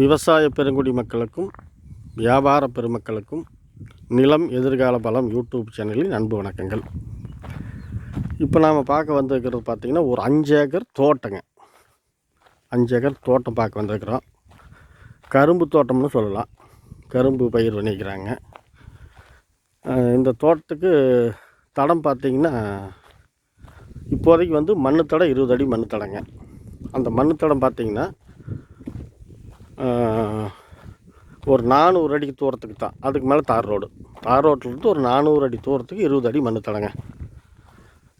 விவசாய பெருங்குடி மக்களுக்கும் வியாபார பெருமக்களுக்கும் நிலம் எதிர்கால பலம் யூடியூப் சேனலின் அன்பு வணக்கங்கள். இப்போ நாம் பார்க்க வந்திருக்கிறது பார்த்திங்கன்னா ஒரு 5 ஏக்கர் தோட்டங்க. 5 ஏக்கர் தோட்டம் பார்க்க வந்திருக்கிறோம். கரும்பு தோட்டம்னு சொல்லலாம். கரும்பு பயிர் பண்ணிக்கிறாங்க. இந்த தோட்டத்துக்கு தடம் பார்த்திங்கன்னா இப்போதைக்கு மண் தடம் 20 அடி மண் தடங்க. அந்த மண் தடம் பார்த்திங்கன்னா ஒரு 400 அடிக்கு தூரத்துக்கு தான். அதுக்கு மேலே தார் ரோட்டிலேருந்து ஒரு 400 அடி தூரத்துக்கு 20 அடி மண் தடங்க.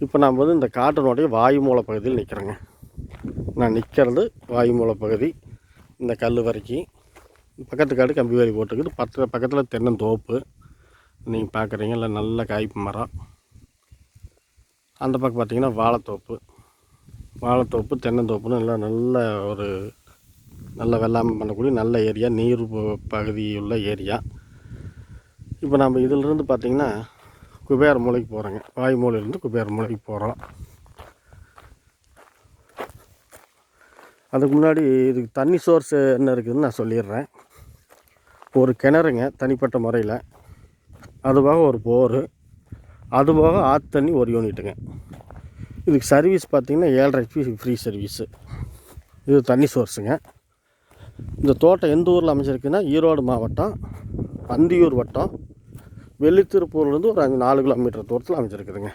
இப்போ நாம் இந்த காட்டினுடைய வாயுமூல பகுதியில் நிற்கிறேங்க. நான் நிற்கிறது வாயுமூல பகுதி. இந்த கல் வரைக்கும் பக்கத்து காடு கம்பி வேலி போட்டுக்கிட்டு பக்கத்தில் தென்னந்தோப்பு நீங்கள் பார்க்குறீங்க. இல்லை நல்ல காய்ப்பு மரம். அந்த பக்கம் பார்த்திங்கன்னா வாழைத்தோப்பு தென்னந்தோப்புன்னு நல்ல ஒரு நல்ல வெள்ளாமை பண்ணக்கூடிய நல்ல ஏரியா, நீர் பகுதியுள்ள ஏரியா. இப்போ நம்ம இதிலிருந்து பார்த்திங்கன்னா குபேர மூலைக்கு போகிறோங்க. வாயுமூலையிலேருந்து குபேர மூலைக்கு போகிறோம். அதுக்கு முன்னாடி இதுக்கு தண்ணி சோர்ஸ் என்ன இருக்குதுன்னு நான் சொல்லிடுறேன். ஒரு கிணறுங்க தனிப்பட்ட முறையில், அதுபோக ஒரு போரு, அதுபோக ஆற்று தண்ணி ஒரு யூனிட்டுங்க. இதுக்கு சர்வீஸ் பார்த்திங்கன்னா 7.5 HP ஃப்ரீ சர்வீஸு. இது தண்ணி சோர்ஸுங்க. இந்த தோட்டம் எந்த ஊரில் அமைச்சிருக்குன்னா ஈரோடு மாவட்டம் அந்தியூர் வட்டம் வெள்ளித்திருப்பூர்லேருந்து ஒரு 4 கிலோமீட்டர் தூரத்தில் அமைச்சிருக்குதுங்க.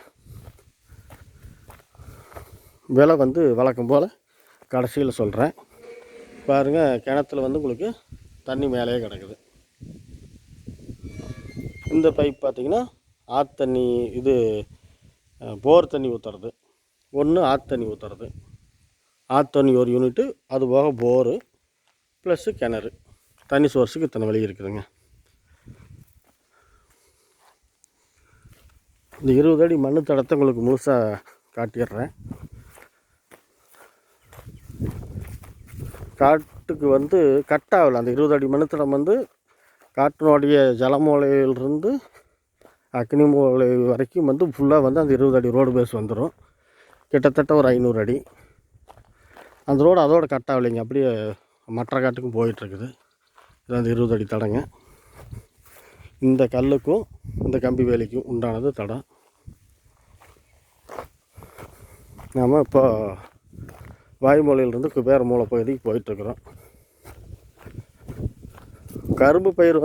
விலை வழக்கம் போல் கடைசியில் சொல்கிறேன். பாருங்கள், கிணத்துல உங்களுக்கு தண்ணி மேலேயே கிடக்குது. இந்த பைப் பார்த்திங்கன்னா ஆற்று தண்ணி, இது போர் தண்ணி ஊற்றுறது ஒன்று, ஆற்று தண்ணி ஊற்றுறது. ஆற்று தண்ணி ஒரு யூனிட்டு, அதுபோக போரு ப்ளஸ்ஸு கிணறு. தண்ணி சோர்ஸுக்கு இத்தனை வழி இருக்குதுங்க. இந்த 20 அடி மண் தடத்தை உங்களுக்கு முழுசாக காட்டிடுறேன். காட்டுக்கு கட்டாகலை. அந்த 20 அடி மண் தடம் காட்டினுடைய ஜலமூலையிலிருந்து அக்னி மூலை வரைக்கும் ஃபுல்லாக அந்த 20 அடி ரோடு பேஸ் வந்துடும். கிட்டத்தட்ட ஒரு 500 அடி. அந்த ரோடு அதோட கட்டாகலைங்க, அப்படியே மற்ற காட்டுக்கும் போயிட்டுருக்குது. இது அந்த 20 அடி தடங்க. இந்த கல்லுக்கும் இந்த கம்பி வேலிக்கும் உண்டானது தடம். நாம் இப்போ வாயுமூலையிலிருந்து குபேர மூலை பகுதிக்கு போயிட்டுருக்குறோம். கரும்பு பயிர்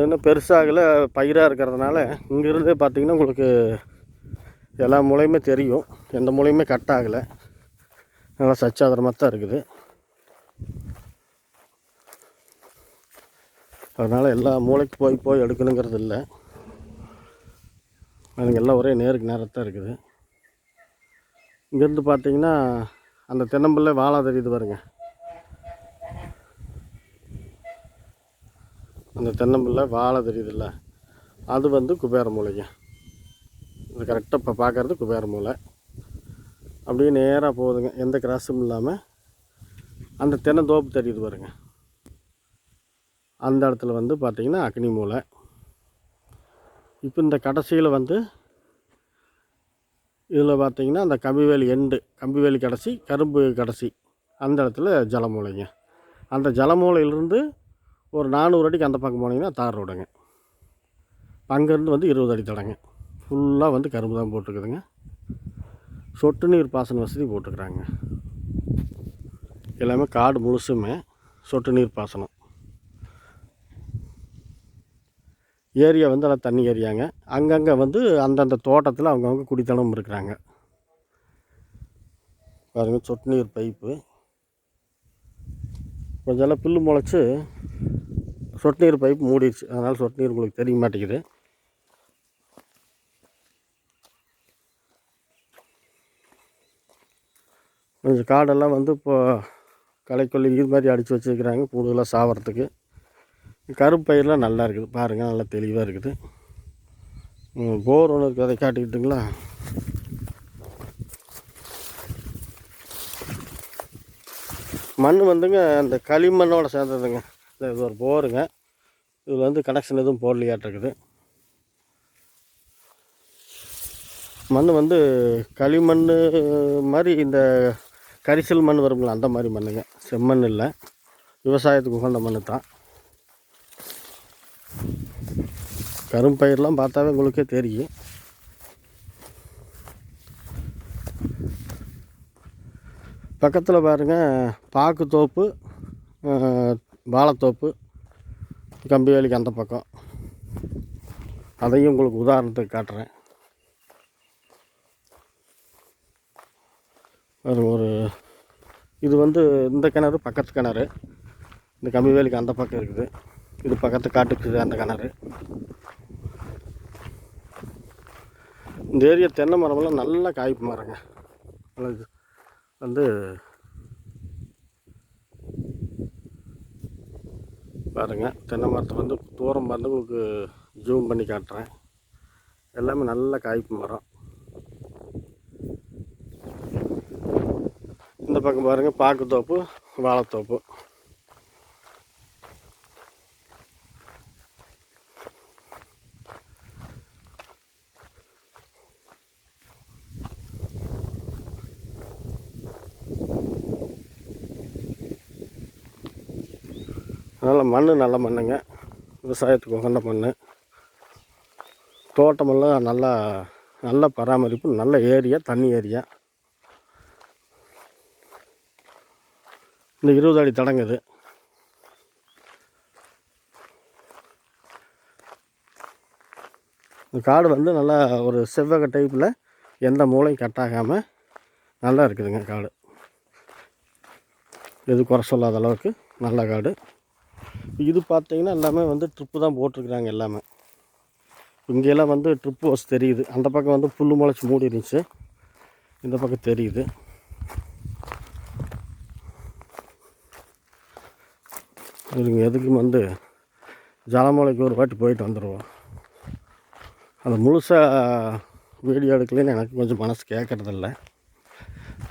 இன்னும் பெருசாகலை, பயிராக இருக்கிறதுனால இங்கேருந்தே பார்த்திங்கன்னா உங்களுக்கு எல்லா மூலையுமே தெரியும். எந்த மூலையுமே கட் ஆகலை, நல்லா சச்சாதரமாக தான் இருக்குது. அதனால் எல்லா மூளைக்கு போய் எடுக்கணுங்கிறது இல்லை. அதுங்க எல்லாம் ஒரே நேருக்கு நேரத்தான் இருக்குது. இங்கேருந்து பார்த்திங்கன்னா அந்த தென்னம்பிள்ளை வாழை தெரியுது பாருங்க. அந்த தென்னம்பிள்ளை வாழை தெரியுதுல்ல, அது குபேர மூலைங்க. இது கரெக்டாக இப்போ பார்க்குறது குபேர மூலை. அப்படியே நேராக போகுதுங்க, எந்த கிராஸும் இல்லாமல். அந்த தென்னந்தோப்பு தெரியுது பாருங்க, அந்த இடத்துல பார்த்திங்கன்னா அக்னி மூலை. இப்போ இந்த கடைசியில் இதில் பார்த்திங்கன்னா அந்த கம்பிவேலி கடைசி, கரும்பு கடைசி, அந்த இடத்துல ஜலமூலைங்க. அந்த ஜலமூலையிலிருந்து ஒரு 400 அடிக்கு அந்த பக்கம் போனீங்கன்னா தார் ரோடுங்க. அங்கேருந்து 20 அடி தடங்க. ஃபுல்லாக கரும்பு தான் போட்டுருக்குதுங்க. சொட்டு நீர் பாசன வசதி போட்டுக்கிறாங்க. எல்லாமே காடு முழுசுமே சொட்டு நீர் பாசனம். ஏரியா எல்லாம் தண்ணி ஏரியாங்க. அங்கங்கே அந்தந்த தோட்டத்தில் அவங்கவுங்க குடித்தனம் இருக்கிறாங்க. பாருங்கள், சொட்டு நீர் பைப்பு கொஞ்சம் எல்லாம் புல்லு முளைச்சி சொட்டு நீர் பைப்பு மூடிடுச்சு. அதனால் சொட்டு நீர் உங்களுக்கு தெரிய மாட்டேங்குது. கொஞ்சம் காடெல்லாம் இப்போ களைக்கொல்லி இது மாதிரி அடித்து வச்சுருக்கிறாங்க, கூடுதலாக சாவறதுக்கு. கரும்பு பயிரெலாம் நல்லா இருக்குது பாருங்கள், நல்லா தெளிவாக இருக்குது. போர் ஒன்று இருக்குது, அதை காட்டிக்கிட்டுங்களா. மண் அந்த களிமண்ணோட சேர்ந்ததுங்க. இது ஒரு போருங்க. இதில் கனெக்ஷன் எதுவும் போடலையாட்டிருக்குது. மண் களிமண் மாதிரி இந்த கரிசல் மண் வருங்களா, அந்த மாதிரி மண்ணுங்க. செம்மண் இல்லை. விவசாயத்துக்கு உகந்த மண் தான். கரும்பயிரெலாம் பார்த்தாவே உங்களுக்கே தெரியும். பக்கத்தில் பாருங்கள் பாக்கு தோப்பு, வாழைத்தோப்பு, கம்பி வேலிக்கு அந்த பக்கம். அதையும் உங்களுக்கு உதாரணத்துக்கு காட்டுறேன். ஒரு இது இந்த கிணறு பக்கத்து கிணறு, இந்த கம்பி வேலிக்கு அந்த பக்கம் இருக்குது. இது பக்கத்து காட்டுக்கு அந்த கிணறு. இந்த ஏரியா தென்னை மரமெல்லாம் நல்லா காய்ப்பு மரங்க. பாருங்கள், தென்னை மரத்தை தூரம் உங்களுக்கு ஜூம் பண்ணி காட்டுறேன். எல்லாமே நல்ல காய்ப்பு மரம். இந்த பக்கம் பாருங்கள் பாக்கு தோப்பு, வாழைத்தோப்பு. நல்ல மண், நல்ல மண்ணுங்க. விவசாயத்துக்கு உகந்த மண். தோட்டமெல்லாம் நல்ல பராமரிப்பு, நல்ல ஏரியா, தண்ணி ஏரியா. இந்த 20 அடி தடங்குது. இந்த காடு நல்லா ஒரு செவ்வக டைப்பில் எந்த மூளையும் கட்டாகாமல் நல்லா இருக்குதுங்க காடு. எது குறை சொல்லாத அளவுக்கு நல்ல காடு. இது பார்த்தீங்கன்னா எல்லாமே ட்ரிப்பு தான் போட்டிருக்குறாங்க எல்லாமே. இங்கெல்லாம் ட்ரிப்பு வசதி தெரியுது. அந்த பக்கம் புல் முளைச்சி மூடி இருந்துச்சு, இந்த பக்கம் தெரியுது. இதுங்க எதுக்கும் ஜலமூலைக்கு ஒரு வாட்டி போயிட்டு வந்துடுவோம். அந்த முழுசாக வீடியோ எடுக்கலன்னு எனக்கு கொஞ்சம் மனசு கேட்குறதில்ல.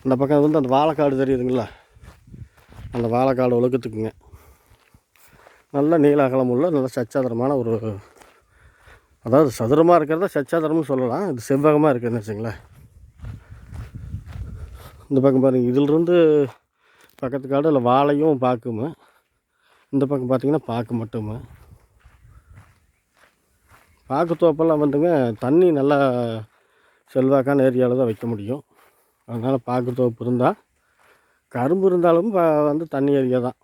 அந்த பக்கம் அந்த வாழைக்காடு தெரியுதுங்களா, அந்த வாழைக்காடு ஒழுக்கத்துக்குங்க. நல்ல நீல அகலமுள்ள நல்ல சச்சாதரமான ஒரு, அதாவது சதுரமாக இருக்கிறத சச்சாதரம்னு சொல்லலாம். இது செவ்வகமாக இருக்குதுன்னு வச்சுங்களேன். இந்த பக்கம் பாருங்கள், இதிலிருந்து பக்கத்து காடு இல்லை வாழையும் பாக்குமே. இந்த பக்கம் பார்த்திங்கன்னா பாக்கு மட்டுமே. பாக்கு தோப்பெல்லாம் தண்ணி நல்லா செல்வாக்கான ஏரியாவில் தான் வைக்க முடியும். அதனால் பாக்கு தோப்பு இருந்தால், கரும்பு இருந்தாலும் தண்ணி ஏரியா தான்.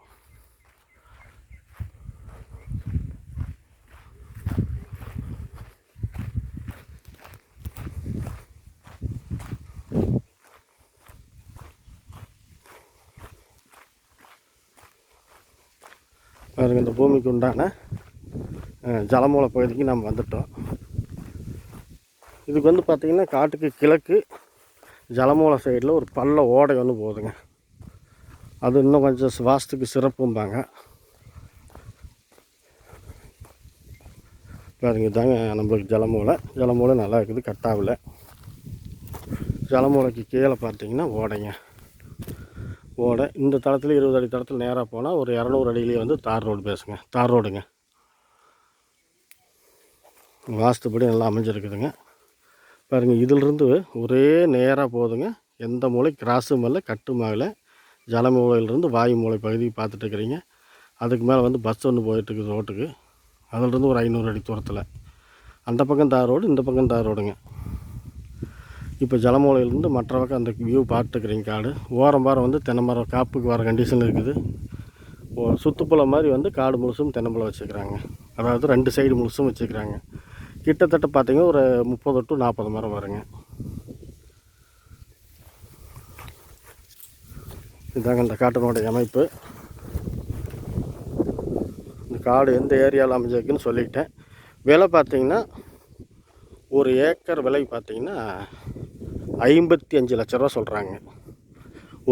பாருங்கள், இந்த பூமிக்கு உண்டான ஜலமூல பகுதிக்கு நம்ம வந்துட்டோம். இதுக்கு பார்த்திங்கன்னா காட்டுக்கு கிழக்கு ஜலமூல சைடில் ஒரு பள்ள ஓடை போகுதுங்க. அது இன்னும் கொஞ்சம் வாஸ்துக்கு சிறப்பும்பாங்க. பாருங்க, இதாங்க நம்மளுக்கு ஜலமூலை நல்லா இருக்குது, கட்டாவில். ஜலமூலைக்கு கீழே பார்த்திங்கன்னா ஓடைங்க. ஓடை இந்த தளத்தில் 20 அடி தளத்தில் நேராக போனால் ஒரு 200 அடியிலேயே தார் ரோடு பேசுங்க. தார் ரோடுங்க. வாஸ்துப்படி நல்லா அமைஞ்சிருக்குதுங்க. பாருங்கள், இதிலிருந்து ஒரே நேராக போகுதுங்க. எந்த மூளை கிராஸும் இல்லை, கட்டும் ஆகலை. ஜலமூலையிலிருந்து வாயு மூளை பகுதி பார்த்துட்ருக்குறீங்க. அதுக்கு மேலே பஸ் ஒன்று போயிட்டுருக்குது ரோட்டுக்கு. அதிலிருந்து ஒரு 500 அடி தூரத்தில். அந்த பக்கம் தார் ரோடு, இந்த பக்கம் தார் ரோடுங்க. இப்போ ஜலமூலையிலேருந்து மற்ற பக்கம் அந்த வியூ பார்த்துக்கிறீங்க. காடு ஓரம் பாரம் தென்னை மரம் காப்புக்கு வர கண்டிஷன் இருக்குது. சுற்றுப்புலம் மாதிரி காடு முழுசும் தென்னம்பழம் வச்சுக்கிறாங்க. அதாவது 2 சைடு முழுசும் வச்சுக்கிறாங்க. கிட்டத்தட்ட பார்த்திங்கன்னா ஒரு 30 to 40 மரம் வருங்க. இதாங்க இந்த காட்டினுடைய அமைப்பு. இந்த காடு எந்த ஏரியாவில் அமைஞ்சிருக்குன்னு சொல்லிட்டேன். விலை பார்த்திங்கன்னா ஒரு ஏக்கர் விலை பார்த்திங்கன்னா 55 லட்ச ரூபா சொல்கிறாங்க.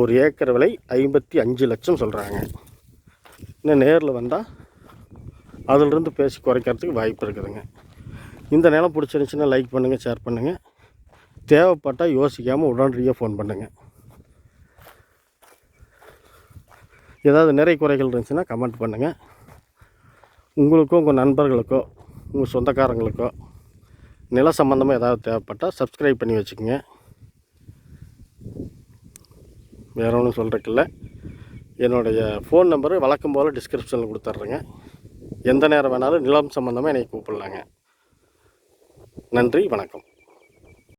ஒரு ஏக்கர் விலை 55 லட்சம் சொல்கிறாங்க. இன்னும் நேரில் வந்தால் அதிலிருந்து பேசி குறைக்கிறதுக்கு வாய்ப்பு இருக்குதுங்க. இந்த நிலம் பிடிச்சிருந்துச்சின்னா லைக் பண்ணுங்கள், ஷேர் பண்ணுங்கள். தேவைப்பட்டால் யோசிக்காமல் உடனடியாக ஃபோன் பண்ணுங்கள். ஏதாவது நிறை குறைகள் இருந்துச்சுன்னா கமெண்ட் பண்ணுங்கள். உங்களுக்கோ உங்கள் நண்பர்களுக்கோ உங்கள் சொந்தக்காரங்களுக்கோ நில சம்மந்தமாக ஏதாவது தேவைப்பட்டால் சப்ஸ்கிரைப் பண்ணி வச்சுக்கோங்க. வேறு ஒன்றும் சொல்கிறதுக்கில்ல. என்னுடைய ஃபோன் நம்பரு வழக்கம் போல் டிஸ்கிரிப்ஷனில் கொடுத்துட்றேங்க. எந்த நேரம் வேணாலும் நிலம் சம்மந்தமாக என்னை கூப்பிட்லாங்க. நன்றி, வணக்கம்.